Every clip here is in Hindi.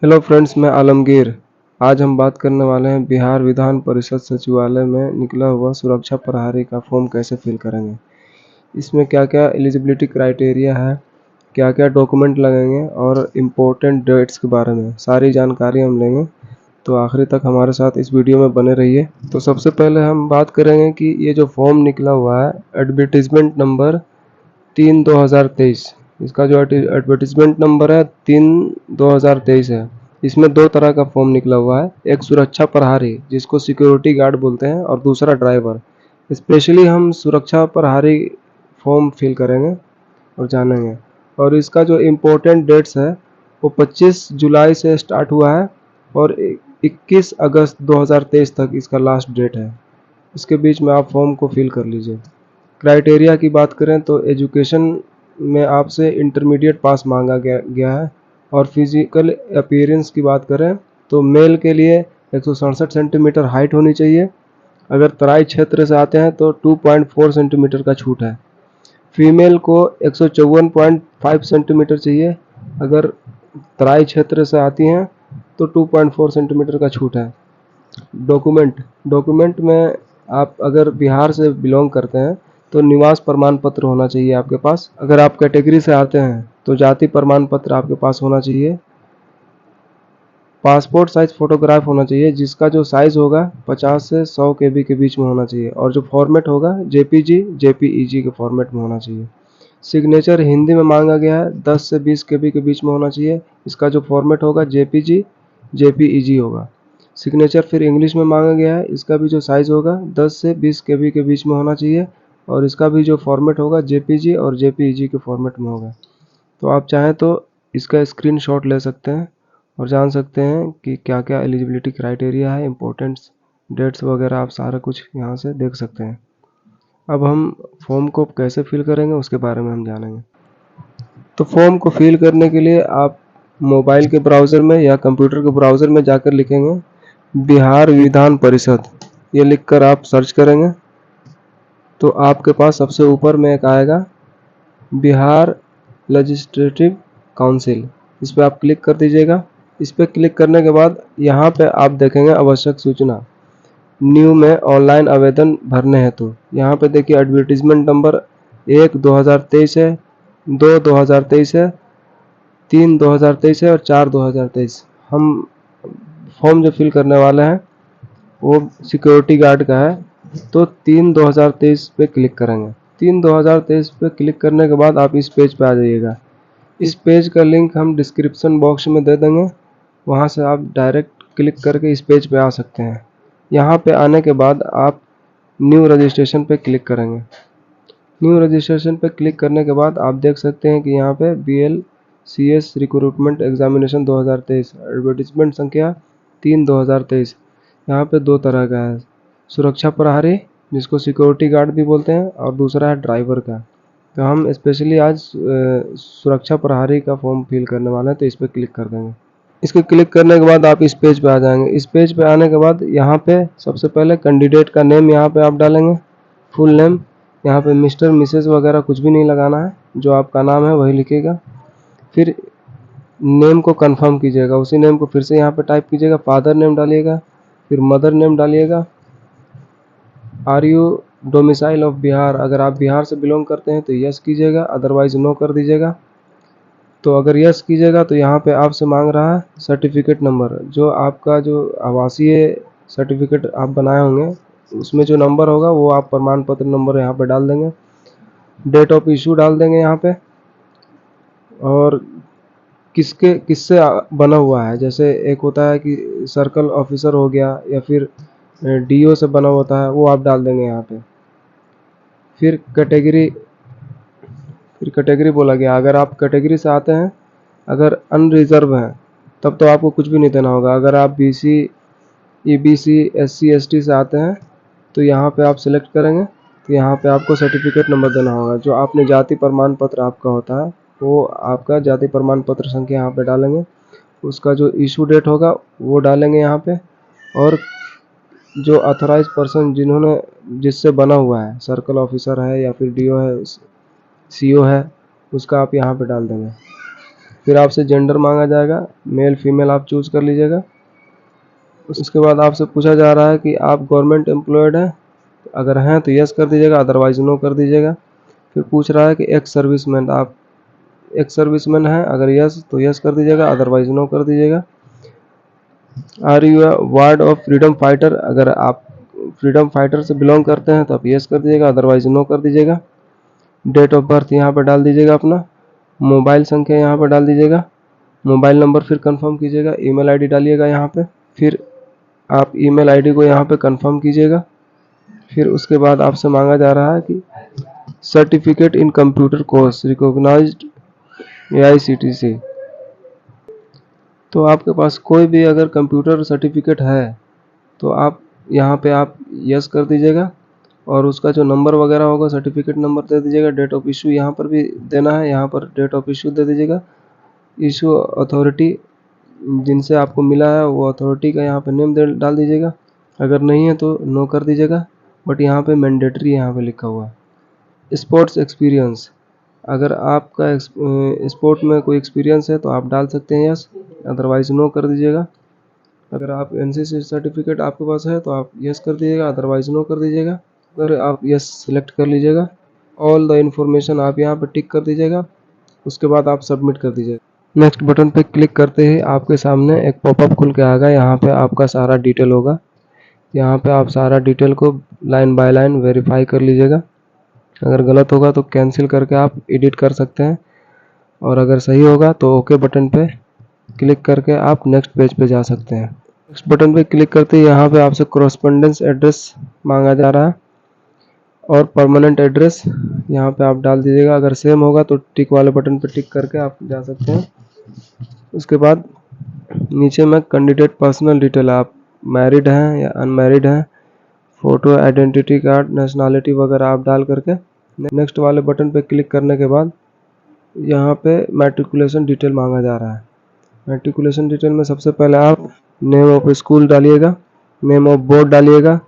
हेलो फ्रेंड्स, मैं आलमगीर। आज हम बात करने वाले हैं बिहार विधान परिषद सचिवालय में निकला हुआ सुरक्षा प्रहरी का फॉर्म कैसे फिल करेंगे। इसमें क्या क्या एलिजिबिलिटी क्राइटेरिया है, क्या क्या डॉक्यूमेंट लगेंगे और इम्पोर्टेंट डेट्स के बारे में सारी जानकारी हम लेंगे। तो आखिरी तक हमारे साथ इस वीडियो में बने रहिए। तो सबसे पहले हम बात करेंगे कि ये जो फॉर्म निकला हुआ है एडवर्टीजमेंट नंबर 3/2023, इसका जो एडवर्टीजमेंट नंबर है 3/2023 है। इसमें दो तरह का फॉर्म निकला हुआ है, एक सुरक्षा प्रहरी जिसको सिक्योरिटी गार्ड बोलते हैं और दूसरा ड्राइवर। स्पेशली हम सुरक्षा प्रहरी फॉर्म फिल करेंगे और जानेंगे। और इसका जो इम्पोर्टेंट डेट्स है वो 25 जुलाई से स्टार्ट हुआ है और 21 अगस्त 2023 तक इसका लास्ट डेट है। इसके बीच में आप फॉर्म को फिल कर लीजिए। क्राइटेरिया की बात करें तो एजुकेशन में आपसे इंटरमीडिएट पास मांगा गया है। और फिजिकल अपीयरेंस की बात करें तो मेल के लिए 167 सेंटीमीटर हाइट होनी चाहिए। अगर तराई क्षेत्र से आते हैं तो 2.4 सेंटीमीटर का छूट है। फीमेल को 154.5 सेंटीमीटर चाहिए। अगर तराई क्षेत्र से आती हैं तो 2.4 सेंटीमीटर का छूट है। डॉक्यूमेंट में आप अगर बिहार से बिलोंग करते हैं तो निवास प्रमाण पत्र होना चाहिए आपके पास। अगर आप कैटेगरी से आते हैं तो जाति प्रमाण पत्र आपके पास होना चाहिए। पासपोर्ट साइज फोटोग्राफ होना चाहिए जिसका जो साइज होगा 50 से 100 KB के बीच में होना चाहिए और जो फॉर्मेट होगा JPG JPEG के फॉर्मेट में होना चाहिए। सिग्नेचर हिंदी में मांगा गया है, 10 से 20 KB के बीच में होना चाहिए। इसका जो फॉर्मेट होगा JPG JPEG होगा। सिग्नेचर फिर इंग्लिश में मांगा गया है, इसका भी जो साइज़ होगा 10 से 20 KB के बीच में होना चाहिए और इसका भी जो फॉर्मेट होगा JPG और JPEG के फॉर्मेट में होगा। तो आप चाहें तो इसका स्क्रीनशॉट ले सकते हैं और जान सकते हैं कि क्या क्या एलिजिबिलिटी क्राइटेरिया है, इम्पोर्टेंट्स डेट्स वगैरह आप सारा कुछ यहाँ से देख सकते हैं। अब हम फॉर्म को कैसे फिल करेंगे उसके बारे में हम जानेंगे। तो फॉर्म को फिल करने के लिए आप मोबाइल के ब्राउज़र में या कंप्यूटर के ब्राउज़र में जाकर लिखेंगे बिहार विधान परिषद, ये लिखकर आप सर्च करेंगे तो आपके पास सबसे ऊपर में एक आएगा बिहार लेजिस्लेटिव काउंसिल। इस पर आप क्लिक कर दीजिएगा। इस पर क्लिक करने के बाद यहाँ पे आप देखेंगे आवश्यक सूचना न्यू में ऑनलाइन आवेदन भरने हेतु। यहाँ पे देखिए एडवर्टीजमेंट नंबर 1/2023 है, 2/2023 है, 3/2023 है और 4/2023। हम फॉर्म जो फिल करने वाले हैं वो सिक्योरिटी गार्ड का है तो 3/2023 पे क्लिक करेंगे। 3/2023 पे क्लिक करने के बाद आप इस पेज पे आ जाइएगा। इस पेज का लिंक हम डिस्क्रिप्शन बॉक्स में दे देंगे, वहाँ से आप डायरेक्ट क्लिक करके इस पेज पे आ सकते हैं। यहाँ पे आने के बाद आप न्यू रजिस्ट्रेशन पे क्लिक करेंगे। न्यू रजिस्ट्रेशन पे क्लिक करने के बाद आप देख सकते हैं कि यहाँ पे BLCS रिक्रूटमेंट एग्जामिनेशन 2023 एडवर्टीजमेंट संख्या 3/2023। यहाँ पे दो तरह का है, सुरक्षा प्रहरी जिसको सिक्योरिटी गार्ड भी बोलते हैं और दूसरा है ड्राइवर का। तो हम स्पेशली आज सुरक्षा प्रहरी का फॉर्म फिल करने वाले हैं तो इस पर क्लिक कर देंगे। इसको क्लिक करने के बाद आप इस पेज पे आ जाएंगे। इस पेज पे आने के बाद यहाँ पे सबसे पहले कैंडिडेट का नेम यहाँ पे आप डालेंगे, फुल नेम। यहाँ पे मिस्टर मिसेस वगैरह कुछ भी नहीं लगाना है, जो आपका नाम है वही लिखिएगा। फिर नेम को कंफर्म कीजिएगा, उसी नेम को फिर से यहाँ पे टाइप कीजिएगा। फादर नेम डालिएगा, फिर मदर नेम डालिएगा। Are you domicile of Bihar, अगर आप बिहार से बिलोंग करते हैं तो यस कीजिएगा, अदरवाइज नो कर दीजिएगा। तो अगर यस कीजिएगा तो यहाँ पे आपसे मांग रहा है सर्टिफिकेट नंबर, जो आपका जो आवासीय सर्टिफिकेट आप बनाए होंगे उसमें जो नंबर होगा वो आप प्रमाण पत्र नंबर यहाँ पे डाल देंगे। डेट ऑफ इशू डाल देंगे यहाँ पे और किससे बना हुआ है, जैसे एक होता है कि सर्कल ऑफिसर हो गया या फिर DO से बना होता है, वो आप डाल देंगे यहाँ पे। फिर कैटेगरी बोला गया, अगर आप कैटेगरी से आते हैं, अगर अनरिजर्व हैं तब तो आपको कुछ भी नहीं देना होगा। अगर आप BC EBC SC ST से आते हैं तो यहाँ पे आप सिलेक्ट करेंगे तो यहाँ पे आपको सर्टिफिकेट नंबर देना होगा। जो आपने जाति प्रमाण पत्र आपका होता है वो आपका जाति प्रमाण पत्र संख्या यहाँ पे डालेंगे, उसका जो इशू डेट होगा वो डालेंगे यहाँ पे। और जो ऑथराइज पर्सन जिससे बना हुआ है, सर्कल ऑफिसर है या फिर DO है, CO है, उसका आप यहाँ पे डाल देंगे। फिर आपसे जेंडर मांगा जाएगा, मेल फीमेल आप चूज कर लीजिएगा। उसके बाद आपसे पूछा जा रहा है कि आप गवर्नमेंट एम्प्लॉयड हैं, अगर हैं तो यस कर दीजिएगा, अदरवाइज नो कर दीजिएगा। फिर पूछ रहा है कि एक्स सर्विसमैन, आप एक्स सर्विसमैन हैं, अगर यस तो यस कर दीजिएगा, अदरवाइज नो कर दीजिएगा। Are you a ward of freedom fighter, अगर आप फ्रीडम फाइटर से बिलोंग करते हैं तो आप यस कर दीजिएगा, अदरवाइज नो कर दीजिएगा। डेट ऑफ बर्थ यहाँ पर डाल दीजिएगा अपना, मोबाइल संख्या यहाँ पर डाल दीजिएगा, मोबाइल नंबर फिर कंफर्म कीजिएगा, ईमेल आईडी डालिएगा यहाँ पे, फिर आप ईमेल आईडी को यहाँ पे कंफर्म कीजिएगा। फिर उसके बाद आपसे मांगा जा रहा है कि certificate in computer course recognized AICTC, तो आपके पास कोई भी अगर कंप्यूटर सर्टिफिकेट है तो आप यहाँ पे आप यस कर दीजिएगा, और उसका जो नंबर वगैरह होगा सर्टिफिकेट नंबर दे दीजिएगा। डेट ऑफ इशू यहाँ पर भी देना है, यहाँ पर डेट ऑफ इशू दे दीजिएगा। इशू अथॉरिटी जिनसे आपको मिला है वो अथॉरिटी का यहाँ पे नेम डाल दीजिएगा, अगर नहीं है तो नो कर दीजिएगा, बट यहाँ पे मैंडेटरी यहाँ पे लिखा हुआ है। स्पोर्ट्स एक्सपीरियंस, अगर आपका स्पोर्ट में कोई एक्सपीरियंस है तो आप डाल सकते हैं यस, अदरवाइज नो कर दीजिएगा। अगर आप NCC सर्टिफिकेट आपके पास है तो आप यस कर दीजिएगा, अदरवाइज नो कर दीजिएगा। अगर आप यस सिलेक्ट कर लीजिएगा, ऑल द इन्फॉर्मेशन आप यहाँ पर टिक कर दीजिएगा, उसके बाद आप सबमिट कर दीजिएगा। नेक्स्ट बटन पे क्लिक करते ही आपके सामने एक पॉपअप खुल के आएगा, यहाँ पे आपका सारा डिटेल होगा, यहाँ पे आप सारा डिटेल को लाइन बाय लाइन वेरीफाई कर लीजिएगा। अगर गलत होगा तो कैंसिल करके आप एडिट कर सकते हैं, और अगर सही होगा तो ओके बटन पे क्लिक करके आप नेक्स्ट पेज पे जा सकते हैं। नेक्स्ट बटन पे क्लिक करते ही यहाँ पे आपसे कॉरेस्पॉन्डेंस एड्रेस मांगा जा रहा है, और परमानेंट एड्रेस यहाँ पे आप डाल दीजिएगा। अगर सेम होगा तो टिक वाले बटन पे टिक करके आप जा सकते हैं। उसके बाद नीचे में कैंडिडेट पर्सनल डिटेल, आप मैरिड हैं या अनमैरिड हैं, फोटो, आइडेंटिटी कार्ड, नेशनैलिटी वगैरह आप डाल करके नेक्स्ट वाले बटन पे क्लिक करने के बाद यहाँ पे मैट्रिकुलेशन डिटेल मांगा जा रहा है। मैट्रिकुलेशन डिटेल में सबसे पहले आप नेम ऑफ स्कूल डालिएगा, नेम ऑफ बोर्ड डालिएगा,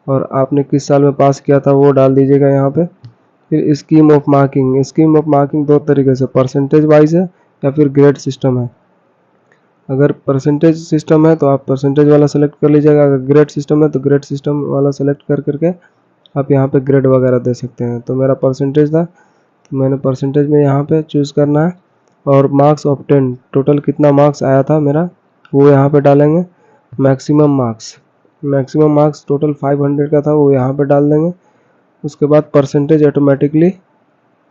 और आपने किस साल में पास किया था वो डाल दीजिएगा यहाँ पे। फिर scheme of marking, scheme of marking दो तरीके से, परसेंटेज वाइज है या फिर ग्रेड सिस्टम है। अगर परसेंटेज सिस्टम है तो आप परसेंटेज वाला सेलेक्ट कर लीजिएगा, अगर ग्रेड सिस्टम है तो ग्रेड सिस्टम वाला सेलेक्ट कर करके आप यहाँ पे ग्रेड वगैरह दे सकते हैं। तो मेरा परसेंटेज था तो मैंने परसेंटेज में यहाँ पे चूज़ करना है, और मार्क्स ऑब्टेन, टोटल कितना मार्क्स आया था मेरा वो यहाँ पे डालेंगे। मैक्सिमम मार्क्स टोटल 500 का था, वो यहाँ पे डाल देंगे। उसके बाद परसेंटेज ऑटोमेटिकली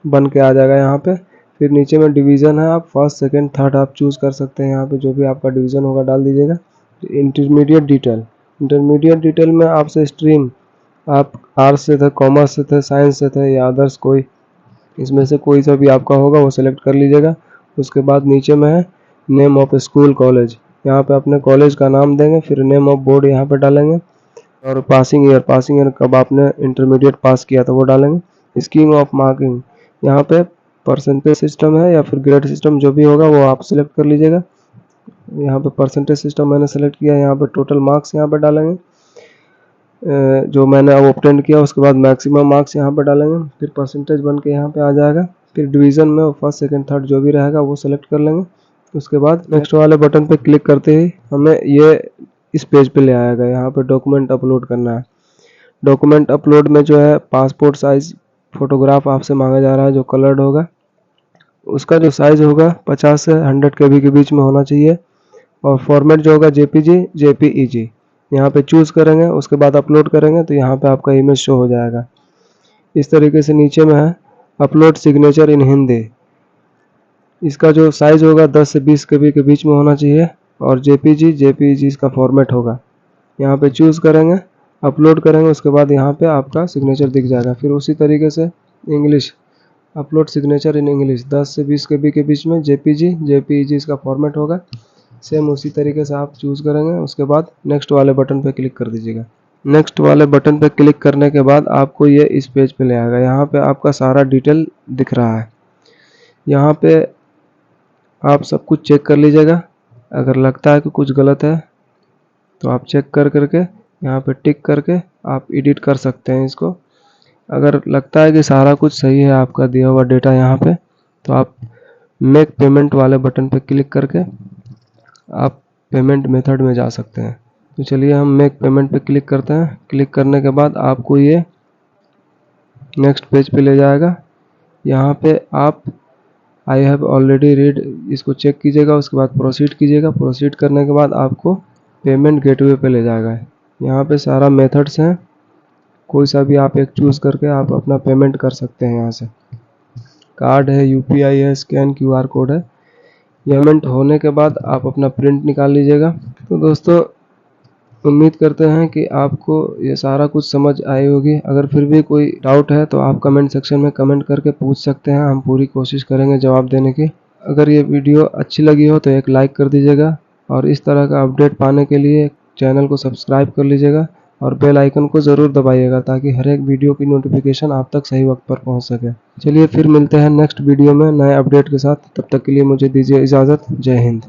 बन के आ जाएगा यहाँ पे। फिर नीचे में डिवीज़न है, आप फर्स्ट सेकंड थर्ड आप चूज़ कर सकते हैं, यहाँ पे जो भी आपका डिवीज़न होगा डाल दीजिएगा। इंटरमीडिएट डिटेल में आपसे स्ट्रीम, आप आर्ट्स से थे, कॉमर्स से थे, साइंस से थे या अदर्स कोई, इसमें से कोई सा भी आपका होगा वो सेलेक्ट कर लीजिएगा। उसके बाद नीचे में है नेम ऑफ स्कूल कॉलेज, यहाँ पे अपने कॉलेज का नाम देंगे, फिर नेम ऑफ बोर्ड यहाँ पे डालेंगे, और पासिंग ईयर कब आपने इंटरमीडिएट पास किया था वो डालेंगे। स्कीम ऑफ मार्किंग, यहाँ पे परसेंटेज सिस्टम है या फिर ग्रेड सिस्टम, जो भी होगा वो आप सिलेक्ट कर लीजिएगा। यहाँ पे परसेंटेज सिस्टम मैंने सेलेक्ट किया, यहाँ पे टोटल मार्क्स यहाँ पे डालेंगे जो मैंने अब ऑब्टेन किया। उसके बाद मैक्सिमम मार्क्स यहाँ पे डालेंगे, फिर परसेंटेज बन के यहाँ पे आ जाएगा। फिर डिवीज़न में फर्स्ट सेकंड थर्ड जो भी रहेगा वो सेलेक्ट कर लेंगे। उसके बाद नेक्स्ट वाले बटन पे क्लिक करते ही हमें ये इस पेज पे ले आएगा, यहाँ पे डॉक्यूमेंट अपलोड करना है। डॉक्यूमेंट अपलोड में जो है पासपोर्ट साइज फोटोग्राफ आपसे मांगा जा रहा है, जो कलर्ड होगा। उसका जो साइज़ होगा 50 से 100 KB के बीच में होना चाहिए, और फॉर्मेट जो होगा JPG JPEG यहाँ पे चूज़ करेंगे। उसके बाद अपलोड करेंगे तो यहाँ पे आपका इमेज शो हो जाएगा। इस तरीके से नीचे में है अपलोड सिग्नेचर इन हिंदी, इसका जो साइज़ होगा 10 से 20 KB के बीच में होना चाहिए, और JPG इसका फॉर्मेट होगा। यहाँ पे चूज़ करेंगे, अपलोड करेंगे, उसके बाद यहाँ पे आपका सिग्नेचर दिख जाएगा। फिर उसी तरीके से English, upload signature in English 10 से 20 KB के बीच में, JPG JPEG इसका फॉर्मेट होगा। सेम उसी तरीके से आप चूज़ करेंगे। उसके बाद नेक्स्ट वाले बटन पे क्लिक कर दीजिएगा। नेक्स्ट वाले बटन पे क्लिक करने के बाद आपको ये इस पेज पे ले आएगा। यहाँ पे आपका सारा डिटेल दिख रहा है। यहाँ पे आप सब कुछ चेक कर लीजिएगा, अगर लगता है कि कुछ गलत है तो आप चेक कर करके यहाँ पे टिक करके आप एडिट कर सकते हैं इसको। अगर लगता है कि सारा कुछ सही है आपका दिया हुआ डेटा यहाँ पे, तो आप मेक पेमेंट वाले बटन पर क्लिक करके आप पेमेंट मेथड में जा सकते हैं। तो चलिए हम मेक पेमेंट पे क्लिक करते हैं। क्लिक करने के बाद आपको ये नेक्स्ट पेज पे ले जाएगा। यहाँ पे आप आई हैव ऑलरेडी रीड इसको चेक कीजिएगा, उसके बाद प्रोसीड कीजिएगा। प्रोसीड करने के बाद आपको पेमेंट गेटवे पे ले जाएगा। यहाँ पे सारा मेथड्स हैं, कोई सा भी आप एक चूज़ करके आप अपना पेमेंट कर सकते हैं। यहाँ से कार्ड है, यूपीआई है, स्कैन क्यूआर कोड है। पेमेंट होने के बाद आप अपना प्रिंट निकाल लीजिएगा। तो दोस्तों उम्मीद करते हैं कि आपको ये सारा कुछ समझ आई होगी। अगर फिर भी कोई डाउट है तो आप कमेंट सेक्शन में कमेंट करके पूछ सकते हैं, हम पूरी कोशिश करेंगे जवाब देने की। अगर ये वीडियो अच्छी लगी हो तो एक लाइक कर दीजिएगा और इस तरह का अपडेट पाने के लिए चैनल को सब्सक्राइब कर लीजिएगा और बेल आइकन को ज़रूर दबाइएगा ताकि हर एक वीडियो की नोटिफिकेशन आप तक सही वक्त पर पहुंच सके। चलिए फिर मिलते हैं नेक्स्ट वीडियो में नए अपडेट के साथ। तब तक के लिए मुझे दीजिए इजाज़त। जय हिंद।